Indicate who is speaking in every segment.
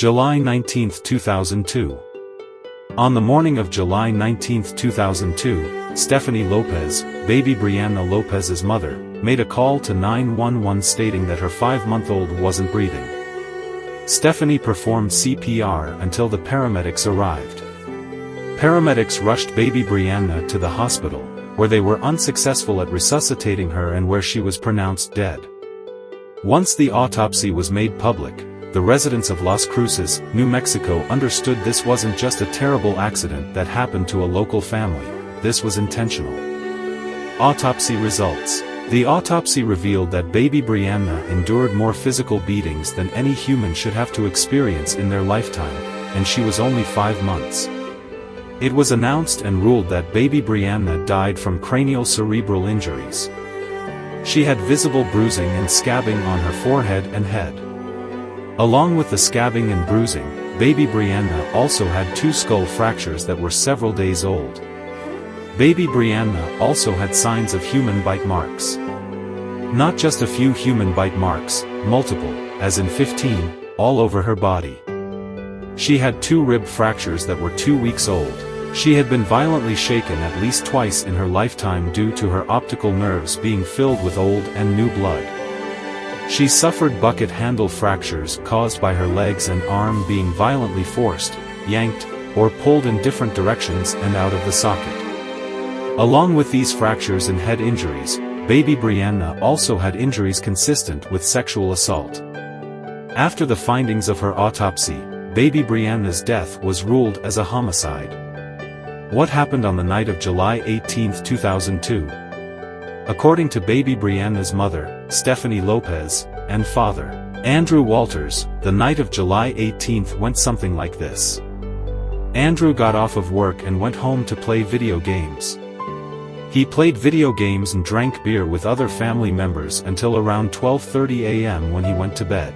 Speaker 1: July 19, 2002. On the morning of July 19, 2002, Stephanie Lopez, baby Brianna Lopez's mother, made a call to 911 stating that her 5-month-old wasn't breathing. Stephanie performed CPR until the paramedics arrived. Paramedics rushed baby Brianna to the hospital, where they were unsuccessful at resuscitating her and where she was pronounced dead. Once the autopsy was made public, the residents of Las Cruces, New Mexico understood this wasn't just a terrible accident that happened to a local family, this was intentional. Autopsy results. The autopsy revealed that baby Brianna endured more physical beatings than any human should have to experience in their lifetime, and she was only 5 months. It was announced and ruled that baby Brianna died from cranial-cerebral injuries. She had visible bruising and scabbing on her forehead and head. Along with the scabbing and bruising, baby Brianna also had 2 skull fractures that were several days old. Baby Brianna also had signs of human bite marks. Not just a few human bite marks, multiple, as in 15, all over her body. She had 2 rib fractures that were 2 weeks old. She had been violently shaken at least twice in her lifetime due to her optical nerves being filled with old and new blood. She suffered bucket handle fractures caused by her legs and arm being violently forced, yanked, or pulled in different directions and out of the socket. Along with these fractures and head injuries, baby Brianna also had injuries consistent with sexual assault. After the findings of her autopsy, baby Brianna's death was ruled as a homicide. What happened on the night of July 18, 2002? According to baby Brianna's mother, Stephanie Lopez, and father, Andrew Walters, the night of July 18 went something like this. Andrew got off of work and went home to play video games. He played video games and drank beer with other family members until around 12:30 a.m. when he went to bed.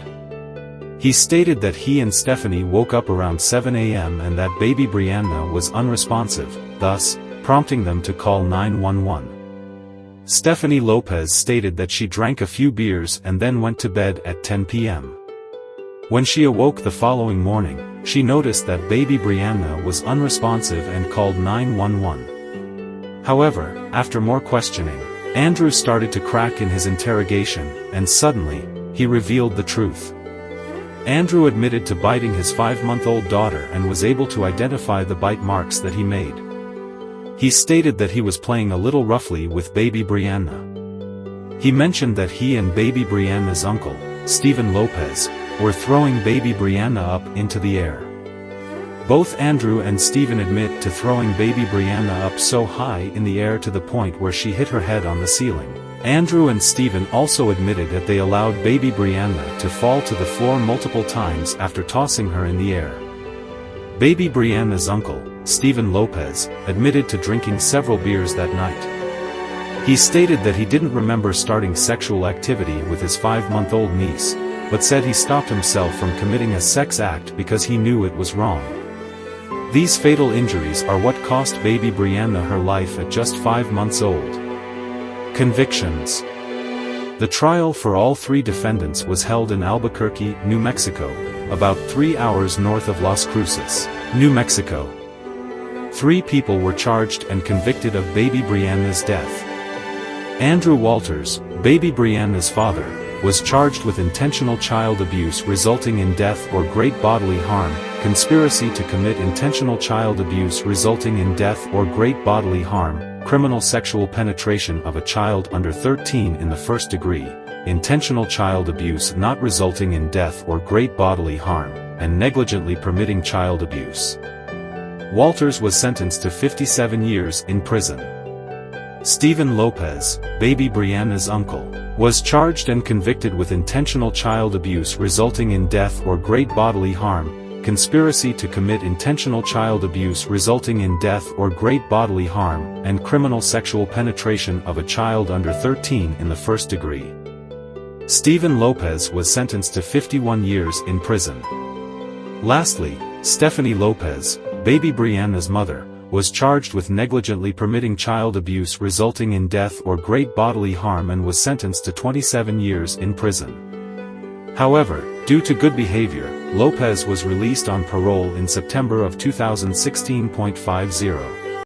Speaker 1: He stated that he and Stephanie woke up around 7 a.m. and that baby Brianna was unresponsive, thus, prompting them to call 911. Stephanie Lopez stated that she drank a few beers and then went to bed at 10 p.m. When she awoke the following morning, she noticed that baby Brianna was unresponsive and called 911. However, after more questioning, Andrew started to crack in his interrogation, and suddenly, he revealed the truth. Andrew admitted to biting his 5-month-old daughter and was able to identify the bite marks that he made. He stated that he was playing a little roughly with baby Brianna. He mentioned that he and baby Brianna's uncle, Stephen Lopez, were throwing baby Brianna up into the air. Both Andrew and Stephen admit to throwing baby Brianna up so high in the air to the point where she hit her head on the ceiling. Andrew and Stephen also admitted that they allowed baby Brianna to fall to the floor multiple times after tossing her in the air. Baby Brianna's uncle, Stephen Lopez, admitted to drinking several beers that night. He stated that he didn't remember starting sexual activity with his 5-month-old niece, but said he stopped himself from committing a sex act because he knew it was wrong. These fatal injuries are what cost baby Brianna her life at just 5 months old. Convictions. The trial for all 3 defendants was held in Albuquerque, New Mexico, about 3 hours north of Las Cruces, New Mexico. 3 people were charged and convicted of baby Brianna's death. Andrew Walters, baby Brianna's father, was charged with intentional child abuse resulting in death or great bodily harm, conspiracy to commit intentional child abuse resulting in death or great bodily harm, criminal sexual penetration of a child under 13 in the first degree, intentional child abuse not resulting in death or great bodily harm, and negligently permitting child abuse. Walters was sentenced to 57 years in prison. Stephen Lopez, baby Brianna's uncle, was charged and convicted with intentional child abuse resulting in death or great bodily harm, conspiracy to commit intentional child abuse resulting in death or great bodily harm, and criminal sexual penetration of a child under 13 in the first degree. Stephen Lopez was sentenced to 51 years in prison. Lastly, Stephanie Lopez, baby Brianna's mother, was charged with negligently permitting child abuse resulting in death or great bodily harm and was sentenced to 27 years in prison. However, due to good behavior, Lopez was released on parole in September of 2016.50.